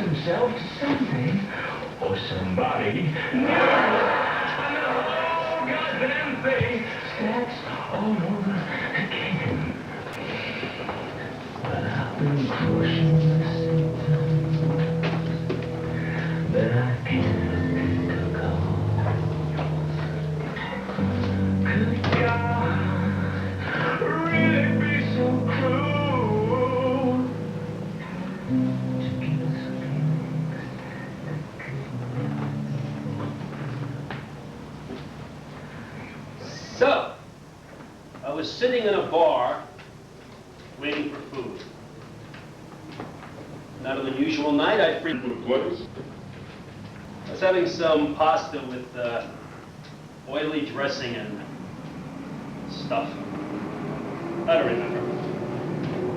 himself to something or somebody. No, goddamn thing. Stats all over again. But I've been crushing the symptoms that I can't go. Could God really be so cruel to give us feelings that could never? So, I was sitting in a bar waiting for food. Not an unusual night, I frequent Cuevas. I was having some pasta with oily dressing and stuff. I don't remember.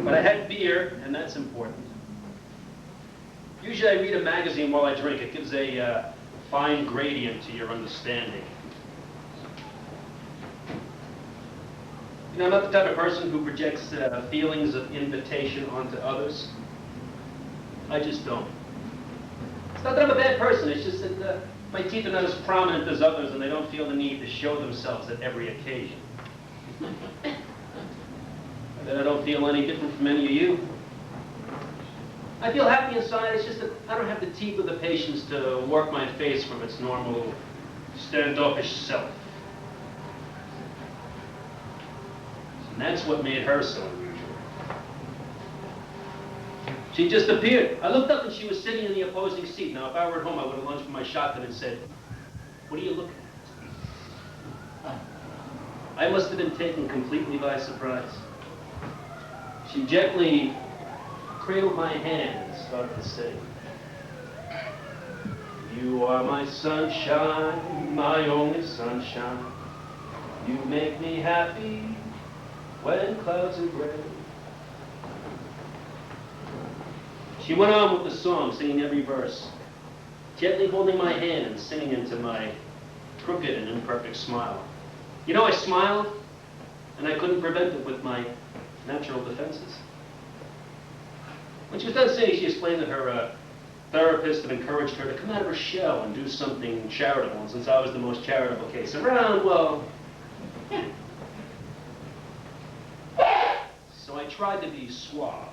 But I had beer, and that's important. Usually I read a magazine while I drink. It gives a fine gradient to your understanding. You know, I'm not the type of person who projects feelings of invitation onto others. I just don't. It's not that I'm a bad person, it's just that my teeth are not as prominent as others and they don't feel the need to show themselves at every occasion. And that I don't feel any different from any of you. I feel happy inside, it's just that I don't have the teeth or the patience to work my face from its normal, standoffish self. And that's what made her so unusual. She just appeared. I looked up and she was sitting in the opposing seat. Now, if I were at home, I would have lunged for my shotgun and said, "What are you looking at?" I must have been taken completely by surprise. She gently cradled my hand and started to sing. "You are my sunshine, my only sunshine. You make me happy when clouds are gray." She went on with the song, singing every verse, gently holding my hand and singing into my crooked and imperfect smile. You know, I smiled, and I couldn't prevent it with my natural defenses. When she was done singing, she explained that her therapist had encouraged her to come out of her shell and do something charitable, and since I was the most charitable case around, well, so I tried to be suave.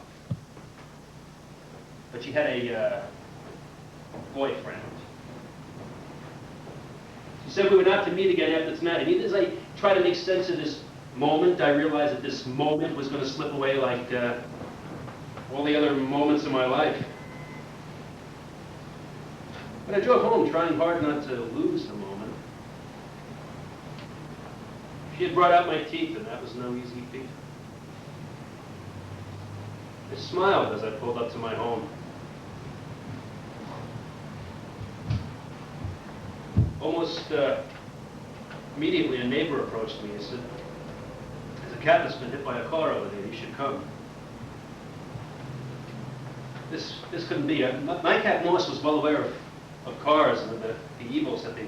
But she had a boyfriend. She said we were not to meet again after tonight. And even as I tried to make sense of this moment, I realized that this moment was going to slip away like all the other moments of my life. But I drove home trying hard not to lose the moment. She had brought out my teeth, and that was no easy feat. I smiled as I pulled up to my home. Almost immediately, a neighbor approached me and said, "There's a cat that's been hit by a car over there. You should come." This couldn't be. My cat Moss was well aware of cars and the evils that they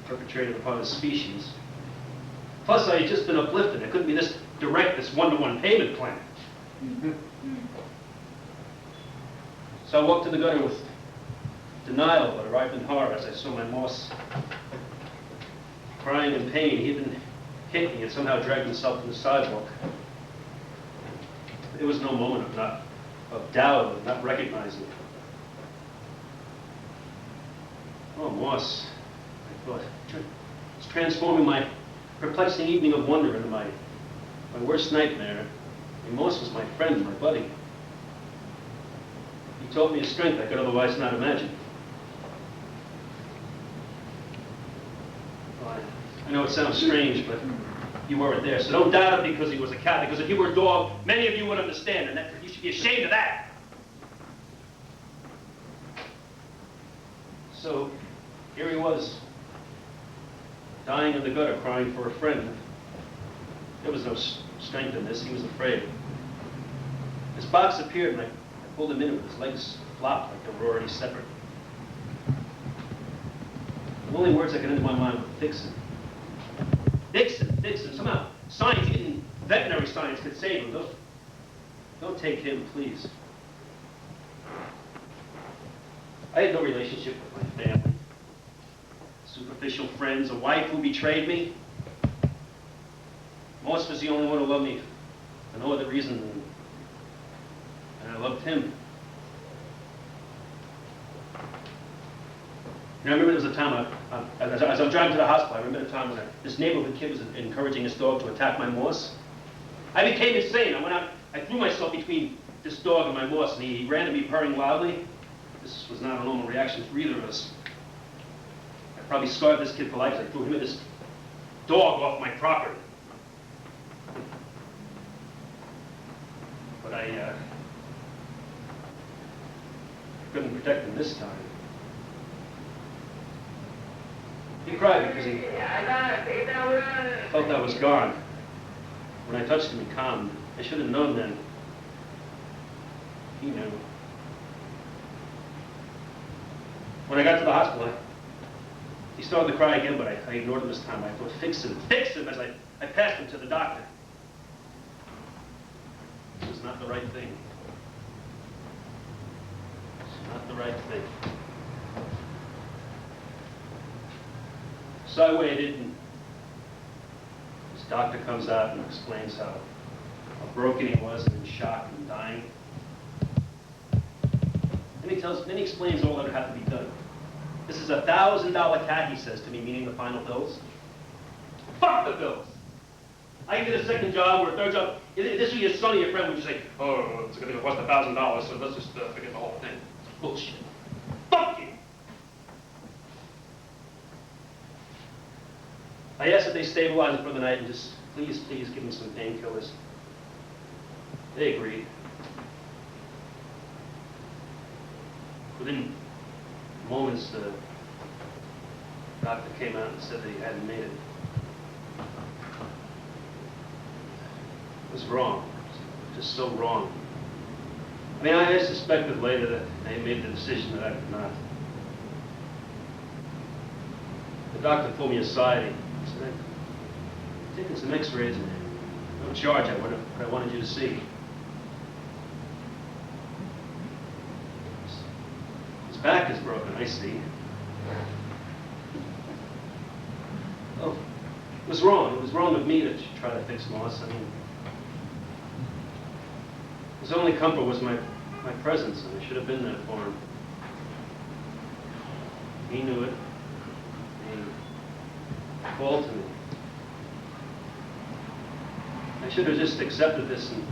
perpetrated upon his species. Plus, I had just been uplifted. It couldn't be this direct, this one-to-one payment plan. So I walked to the gutter with denial, but arrived in horror as I saw my Moss crying in pain. He had been hit and he had somehow dragged himself to the sidewalk. There was no moment of doubt, of not recognizing it. Oh, Moss, I thought, it's transforming my perplexing evening of wonder into my worst nightmare. And Moss was my friend, my buddy. He taught me a strength I could otherwise not imagine. Well, I know it sounds strange, but you weren't there. So don't doubt it because he was a cat, because if he were a dog, many of you would understand, and that you should be ashamed of that. So here he was, dying in the gutter, crying for a friend. There was no strength in this. He was afraid. This box appeared, and I pulled him in with his legs flopped like they were already separate. The only words I could enter my mind were Dixon. Dixon, Dixon. Somehow, science, even veterinary science, could save him. Don't take him, please. I had no relationship with my family. Superficial friends, a wife who betrayed me. Morse was the only one who loved me for no other reason than I loved him. And I remember there was a time, as I was driving to the hospital, I remember a time when this neighborhood kid was encouraging his dog to attack my Morse. I became insane. I went out, I threw myself between this dog and my Morse, and he ran to me purring loudly. This was not a normal reaction for either of us. I probably scarred this kid for life. I threw him and this dog off my property. But I couldn't protect him this time. He cried because he felt I was gone. When I touched him, he calmed. I should have known then. He knew. When I got to the hospital, he started to cry again, but I ignored him this time. I thought, fix him, as I passed him to the doctor. It was not the right thing. It's not the right thing. So I waited, and this doctor comes out and explains how broken he was and in shock and dying. Then he explains all that would have to be done. This is a $1,000 cat, he says to me, meaning the final bills. Fuck the bills! I can get a second job or a third job. If this was your son or your friend, would you say, oh, it's going to cost $1,000, so let's just forget the whole thing. Bullshit. Fuck you! I asked that they stabilize him for the night and just, please give him some painkillers. They agreed. Within moments, the doctor came out and said that he hadn't made it. It was wrong. Just so wrong. I mean, I suspected later that they made the decision that I did not. The doctor pulled me aside and said, I've taken some x-rays and no charge. I wanted you to see. His back is broken, I see. Oh, it was wrong. It was wrong of me to try to fix Moss. I mean, his only comfort was my presence, and I should have been there for him. He knew it. He called to me. I should have just accepted this and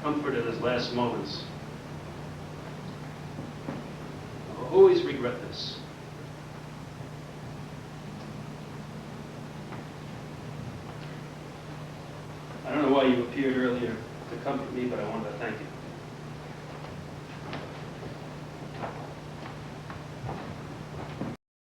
comforted his last moments. I'll always regret this. I don't know why you appeared earlier to comfort me, but I wanted to thank you.